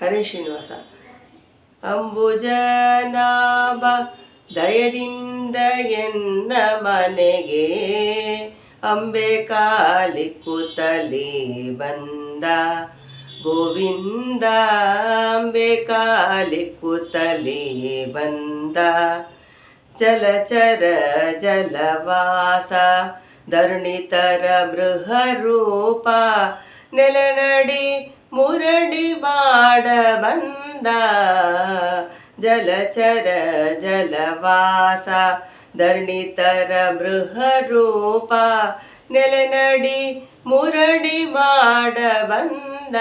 ಹರೇ ಶ್ರೀನಿವಾಸ. ಅಂಬುಜನಾಭ ದಯದಿಂದ ಎನ್ನ ಮನೆಗೆ ಅಂಬೆ ಕಾಲಿ ಕೂತಲಿ ಬಂದ ಗೋವಿಂದ. ಅಂಬೆ ಕಾಲಿ ಕೂತಲಿ ಬಂದ ಜಲಚರ ಜಲವಾಸ ಧರಣಿತರ ಬೃಹರೂಪ ನೆಲೆನಡಿ ಮುರಡಿ ಮಾಡ ಬಂದ. ಜಲಚರ ಜಲವಾಸ ಧರಣಿತರ ಬೃಹರೂಪ ನೆಲೆನಡಿ ಮುರಡಿ ಮಾಡ ಬಂದ.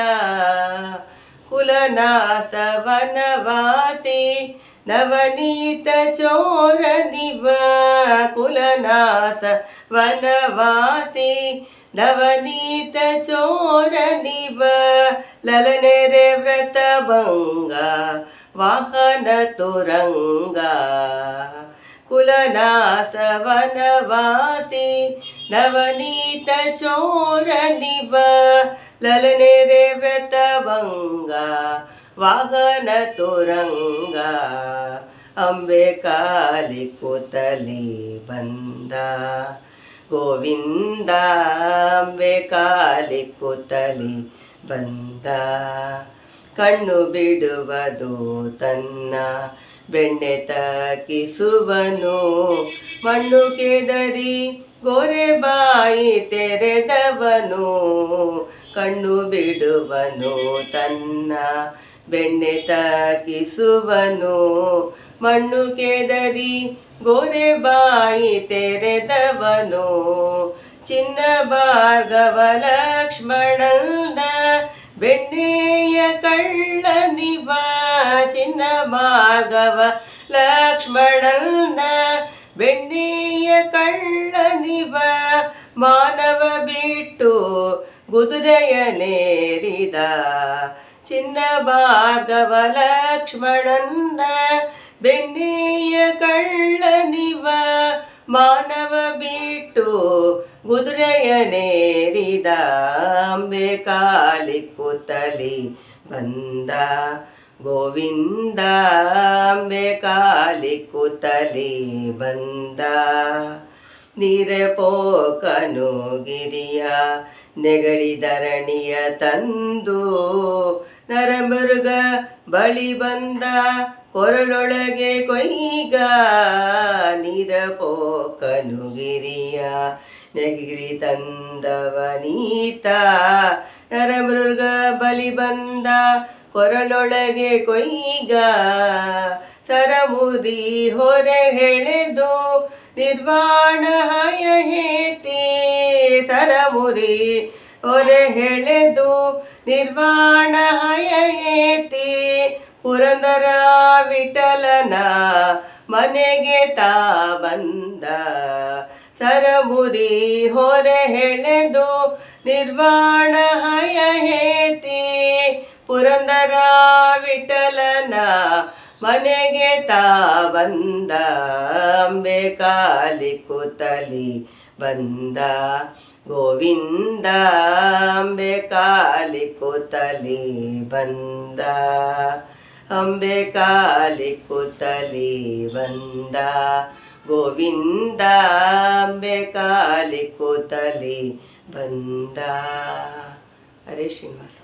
ಕುಲನಾಸ ವನವಾಸಿ ನವನೀತ ಚೋರ ನಿವ. ಕುಲನಾಸ ವನವಾಸಿ ನವನೀತ ಚೋರ ನಿವ. ಲಲನೆರೆ ವ್ರತ ಭಂಗ ವಾಹನ ತುರಂಗ. ಕುಲನಾಸ ವನವಾಸಿ ನವನೀತ ಚೋರ ನಿವ. ಲಲನೆರೆ ವ್ರತ ಭಂಗ ವಾಹನ ತುರಂಗ. ಅಂಬೆ ಕಾಲಿ ಕೂತಲಿ ಬಂದ ಗೋವಿಂದ. ಅಂಬೆ ಕಾಲಿ ಕೂತಲಿ ಬಂದ. ಕಣ್ಣು ಬಿಡುವುದು ತನ್ನ ಬೆಣ್ಣೆ ತಾಕಿಸುವನು. ಮಣ್ಣು ಕೆದರಿ ಗೋರೆ ಬಾಯಿ ತೆರೆದವನು. ಕಣ್ಣು ಬಿಡುವನು ತನ್ನ ಬೆಣ್ಣೆ ತಾಕಿಸುವನು. ಮಣ್ಣು ಕೆದರಿ ಗೋರೆ ಬಾಯಿ ತೆರೆದವನು. ಚಿನ್ನ ಭಾರ್ಗವ ಲಕ್ಷ್ಮಣನ ಬೆಣ್ಣೆಯ ಕಳ್ಳನಿವ. ಚಿನ್ನ ಭಾರ್ಗವ ಲಕ್ಷ್ಮಣನ ಬೆಣ್ಣೆಯ ಕಳ್ಳನಿವ. ಮಾನವ ಬಿಟ್ಟು ಕುದುರೆಯನೇರಿದ. ಚಿನ್ನ ಭಾರ್ಗವ ಲಕ್ಷ್ಮಣನ ಬೆಣ್ಣೆಯ ಕಳ್ಳನಿವ. ಮಾನವ ಬಿಟ್ಟು ಕುದುರೆಯನೇರಿದ. ಅಂಬೆ ಕಾಲಿ ಕೂತಲಿ ಬಂದ ಗೋವಿಂದ. ಅಂಬೆ ಕಾಲಿ ಕೂತಲಿ ಬಂದ. ನೀರಪೋಕನು ಗಿರಿಯ ನೆಗಡಿ ಧರಣಿಯ ತಂದು. ನರಮೃಗ ಬಳಿ ಬಂದ ಕೊರಳೊಳಗೆ ಕೊಯ್ಗ. ನೀರಪೋಕನು ಗಿರಿಯ ನೆಗಡಿ ತಂದವನೀತ. ನರಮೃಗ ಬಲಿ ಬಂದ ಕೊರಳೊಳಗೆ ಕೊಯ್ಗ. ಸರಮುರಿ ಹೊರೆ ಎಳೆದು ನಿರ್ವಾಣ ಹಯ ಹೇತಿ. ಸರಮುರಿ ಹೊರೆ ಎಳೆದು ನಿರ್ವಾಣ ಹಯ ಹೇತಿ. ಪುರಂದರ ವಿಠಲನ ಮನೆಗೆ ತಾ ಬಂದ. ಸರಮುರಿ ಹೊರೆ ಎಳೆದು ನಿರ್ವಾಣ ಹಯ ಹೇತಿ. ಪುರಂದರ ವಿಠಲನ ಮನೆಗೆ ತಾ ಬಂದ. ಅಂಬೆ ಕಾಲಿ ಕೂತಲಿ ಬಂದ ಗೋವಿಂದ. ಅಂಬೆ ಕಾಲಿ ಕೂತಲಿ ಬಂದ. ಅಂಬೆ ಕಾಲಿ ಕೂತಲಿ ಬಂದ ಗೋವಿಂದ. ಅಂಬೆ ಕಾಲಿ ಕೂತಲಿ ಬಂದ. ಹರೇ ಶ್ರೀನಿವಾಸ.